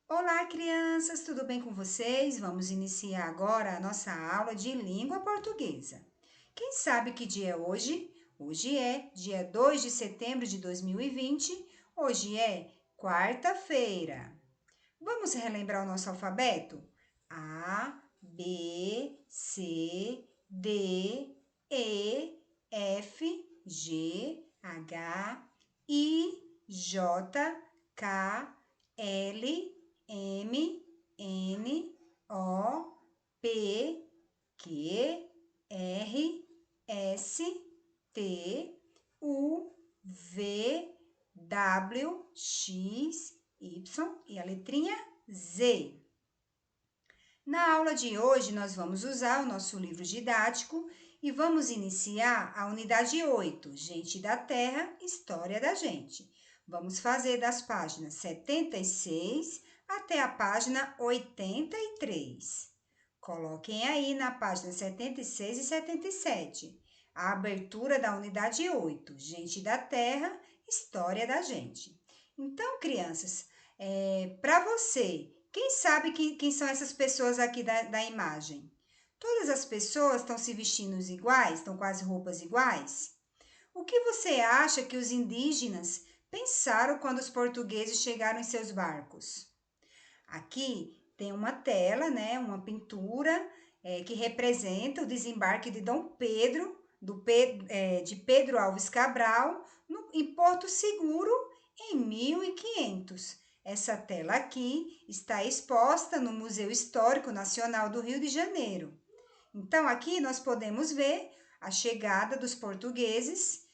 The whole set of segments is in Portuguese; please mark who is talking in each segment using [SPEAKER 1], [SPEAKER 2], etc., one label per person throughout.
[SPEAKER 1] Olá, crianças, tudo bem com vocês? Vamos iniciar agora a nossa aula de língua portuguesa. Quem sabe que dia é hoje? Hoje é dia 2 de setembro de 2020. Hoje é quarta-feira. Vamos relembrar o nosso alfabeto? A, B, C, D, E, F, G, H, I, J, K, L, M, N, O, P, Q, R, S, T, U, V, W, X, Y e a letrinha Z. Na aula de hoje, nós vamos usar o nosso livro didático e vamos iniciar a unidade 8, Gente da Terra, História da Gente. Vamos fazer das páginas 76 até a página 83. Coloquem aí na página 76 e 77 a abertura da unidade 8, Gente da Terra, História da Gente. Então, crianças, para você, quem sabe quem são essas pessoas aqui da imagem? Todas as pessoas estão se vestindo iguais, estão com as roupas iguais? O que você acha que os indígenas pensaram quando os portugueses chegaram em seus barcos? Aqui tem uma tela, né, uma pintura que representa o desembarque de Dom Pedro, de Pedro Alves Cabral, em Porto Seguro, em 1500. Essa tela aqui está exposta no Museu Histórico Nacional do Rio de Janeiro. Então, aqui nós podemos ver a chegada dos portugueses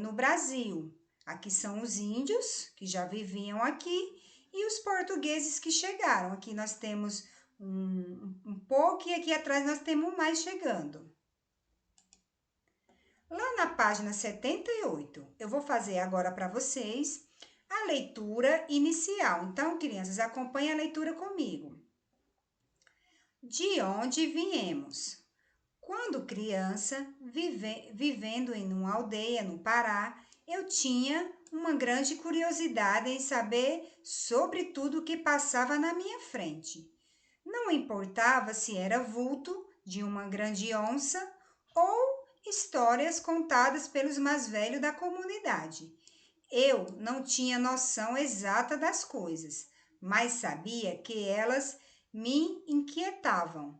[SPEAKER 1] no Brasil. Aqui são os índios que já viviam aqui e os portugueses que chegaram. Aqui nós temos um pouco e aqui atrás nós temos mais chegando. Lá na página 78, eu vou fazer agora para vocês a leitura inicial. Então, crianças, acompanhem a leitura comigo. De onde viemos? Quando criança, vivendo em uma aldeia no Pará, eu tinha uma grande curiosidade em saber sobre tudo o que passava na minha frente. Não importava se era vulto de uma grande onça ou histórias contadas pelos mais velhos da comunidade. Eu não tinha noção exata das coisas, mas sabia que elas me inquietavam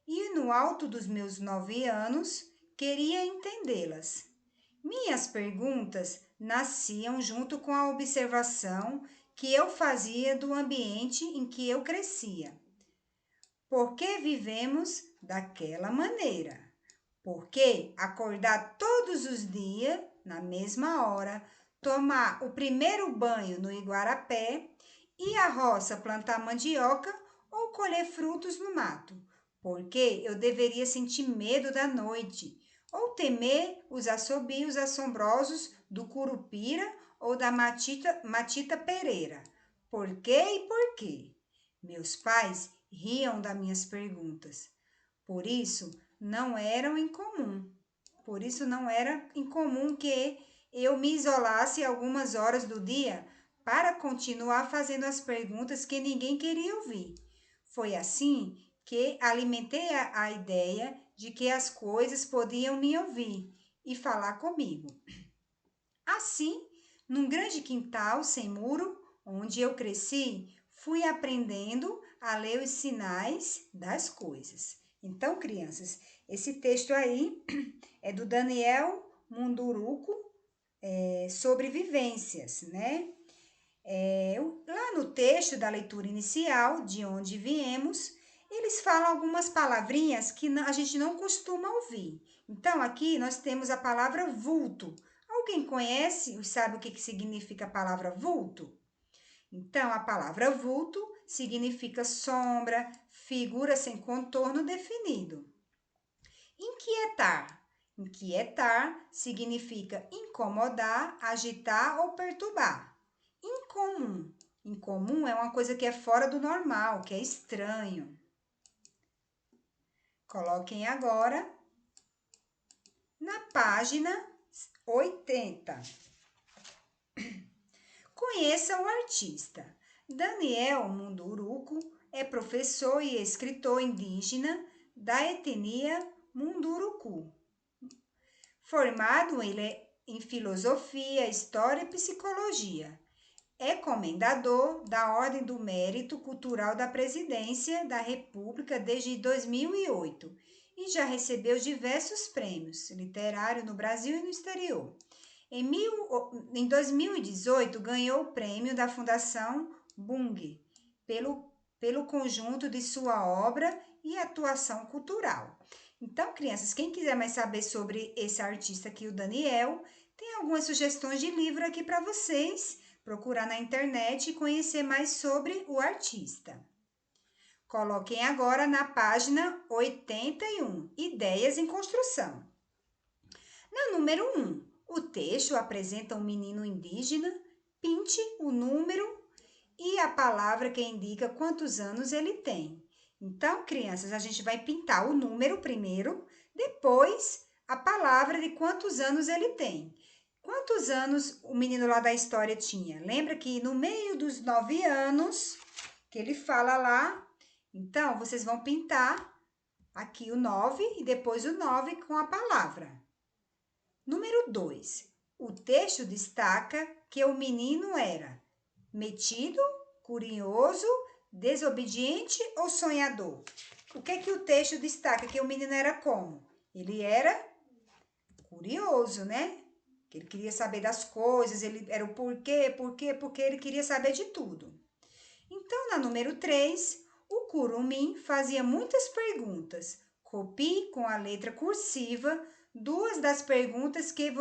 [SPEAKER 1] e no alto dos meus 9 anos queria entendê-las. Minhas perguntas nasciam junto com a observação que eu fazia do ambiente em que eu crescia. Por que vivemos daquela maneira? Por que acordar todos os dias, na mesma hora, tomar o primeiro banho no Iguarapé, ir à roça plantar mandioca ou colher frutos no mato? Porque eu deveria sentir medo da noite ou temer os assobios assombrosos do curupira ou da matita pereira? Por quê e por quê? Meus pais riam das minhas perguntas. Por isso, não eram incomum. Por isso não era incomum que eu me isolasse algumas horas do dia para continuar fazendo as perguntas que ninguém queria ouvir. Foi assim que alimentei a ideia de que as coisas podiam me ouvir e falar comigo. Assim, num grande quintal sem muro, onde eu cresci, fui aprendendo a ler os sinais das coisas. Então, crianças, esse texto aí é do Daniel Munduruku, sobre vivências, né? Lá no texto da leitura inicial, de onde viemos, eles falam algumas palavrinhas que a gente não costuma ouvir. Então, aqui nós temos a palavra vulto. Alguém conhece ou sabe o que significa a palavra vulto? Então, a palavra vulto significa sombra, figura sem contorno definido. Inquietar. Inquietar significa incomodar, agitar ou perturbar. Incomum. Incomum é uma coisa que é fora do normal, que é estranho. Coloquem agora na página 80. Conheça o artista. Daniel Munduruku é professor e escritor indígena da etnia Munduruku. Formado em filosofia, história e psicologia. É comendador da Ordem do Mérito Cultural da Presidência da República desde 2008 e já recebeu diversos prêmios literários no Brasil e no exterior. Em 2018, ganhou o prêmio da Fundação Bung pelo conjunto de sua obra e atuação cultural. Então, crianças, quem quiser mais saber sobre esse artista aqui, o Daniel, tem algumas sugestões de livro aqui para vocês procurar na internet e conhecer mais sobre o artista. Coloquem agora na página 81, Ideias em Construção. Na número 1, o texto apresenta um menino indígena, pinte o número e a palavra que indica quantos anos ele tem. Então, crianças, a gente vai pintar o número primeiro, depois a palavra de quantos anos ele tem. Quantos anos o menino lá da história tinha? Lembra que no meio dos 9 anos, que ele fala lá, então vocês vão pintar aqui o 9 e depois o 9 com a palavra. Número 2. O texto destaca que o menino era metido, curioso, desobediente ou sonhador? O que o texto destaca? Que o menino era como? Ele era curioso, né? Que ele queria saber das coisas, ele era o porque ele queria saber de tudo. Então, na número 3, o curumim fazia muitas perguntas. Copie com a letra cursiva 2 das perguntas que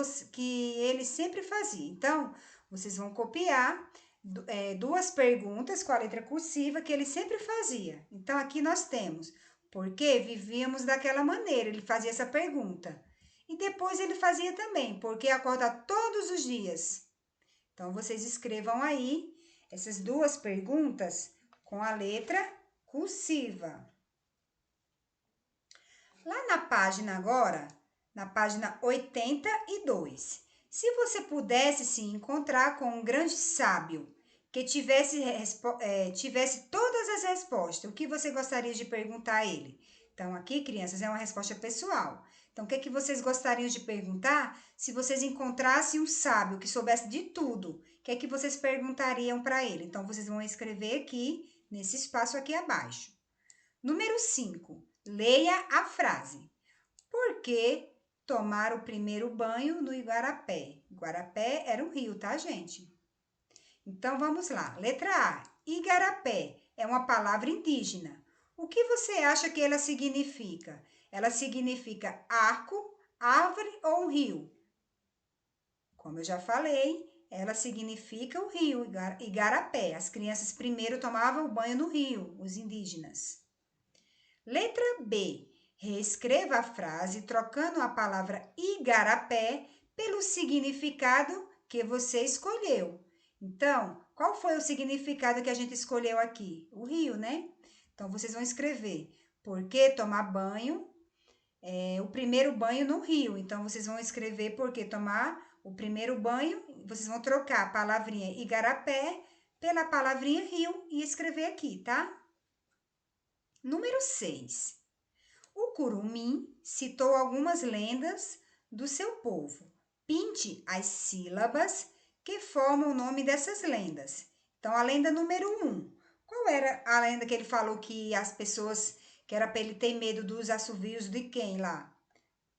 [SPEAKER 1] ele sempre fazia. Então, vocês vão copiar 2 perguntas com a letra cursiva que ele sempre fazia. Então, aqui nós temos, por que vivíamos daquela maneira? Ele fazia essa pergunta. E depois ele fazia também, porque acorda todos os dias. Então, vocês escrevam aí essas 2 perguntas com a letra cursiva. Lá na página agora, na página 82, se você pudesse se encontrar com um grande sábio que tivesse todas as respostas, o que você gostaria de perguntar a ele? Então, aqui, crianças, é uma resposta pessoal. Então, o que vocês gostariam de perguntar se vocês encontrassem um sábio que soubesse de tudo? O que vocês perguntariam para ele? Então, vocês vão escrever aqui, nesse espaço aqui abaixo. Número 5. Leia a frase. Por que tomar o primeiro banho no Igarapé? Igarapé era um rio, tá, gente? Então, vamos lá. Letra A. Igarapé é uma palavra indígena. O que você acha que ela significa? Ela significa arco, árvore ou um rio? Como eu já falei, ela significa o rio, Igarapé. As crianças primeiro tomavam banho no rio, os indígenas. Letra B. Reescreva a frase trocando a palavra Igarapé pelo significado que você escolheu. Então, qual foi o significado que a gente escolheu aqui? O rio, né? Então, vocês vão escrever por que tomar banho, o primeiro banho no rio. Então, vocês vão escrever por que tomar o primeiro banho. Vocês vão trocar a palavrinha Igarapé pela palavrinha rio e escrever aqui, tá? Número 6. O curumim citou algumas lendas do seu povo. Pinte as sílabas que formam o nome dessas lendas. Então, a lenda número 1. Qual era a lenda que ele falou que as pessoas, que era para ele ter medo dos assovios de quem lá?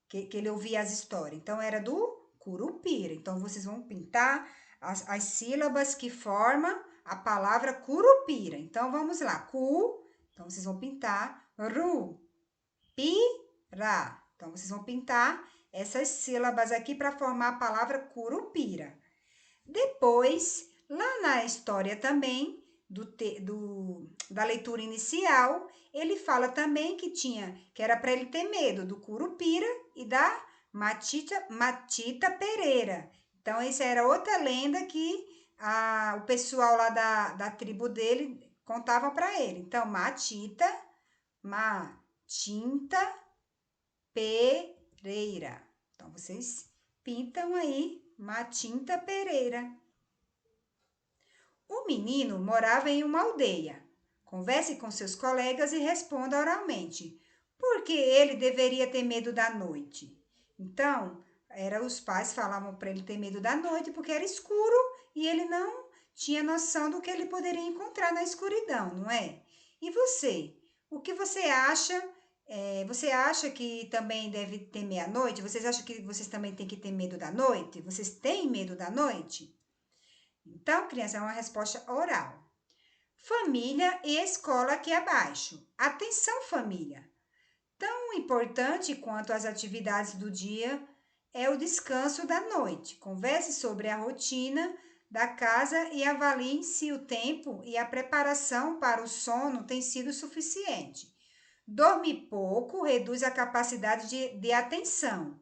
[SPEAKER 1] Que ele ouvia as histórias. Então, era do Curupira. Então, vocês vão pintar as sílabas que formam a palavra Curupira. Então, vamos lá. Então, vocês vão pintar ru, pira. Então, vocês vão pintar essas sílabas aqui para formar a palavra Curupira. Depois, lá na história também, da leitura inicial, ele fala também que era para ele ter medo do Curupira e da Matita Pereira. Então, essa era outra lenda que o pessoal lá da tribo dele contava para ele. Então, Matinta Pereira. Então, vocês pintam aí Matinta Pereira. O menino morava em uma aldeia. Converse com seus colegas e responda oralmente. Por que ele deveria ter medo da noite? Então, os pais falavam para ele ter medo da noite porque era escuro e ele não tinha noção do que ele poderia encontrar na escuridão, não é? E você? O que você acha? Você acha que também deve temer a noite? Vocês acham que vocês também têm que ter medo da noite? Vocês têm medo da noite? Então, criança, é uma resposta oral. Família e escola aqui abaixo. Atenção, família! Tão importante quanto as atividades do dia é o descanso da noite. Converse sobre a rotina da casa e avalie se o tempo e a preparação para o sono tem sido suficiente. Dormir pouco reduz a capacidade de atenção,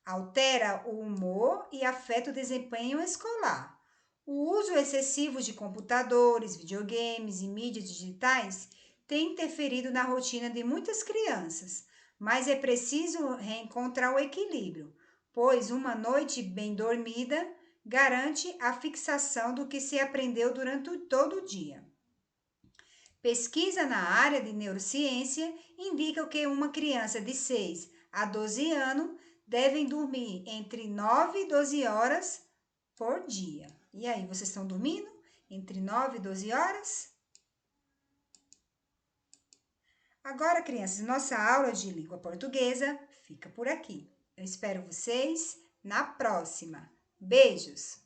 [SPEAKER 1] altera o humor e afeta o desempenho escolar. O uso excessivo de computadores, videogames e mídias digitais tem interferido na rotina de muitas crianças, mas é preciso reencontrar o equilíbrio, pois uma noite bem dormida garante a fixação do que se aprendeu durante todo o dia. Pesquisa na área de neurociência indica que uma criança de 6 a 12 anos devem dormir entre 9 e 12 horas por dia. E aí, vocês estão dormindo entre 9 e 12 horas? Agora, crianças, nossa aula de língua portuguesa fica por aqui. Eu espero vocês na próxima. Beijos!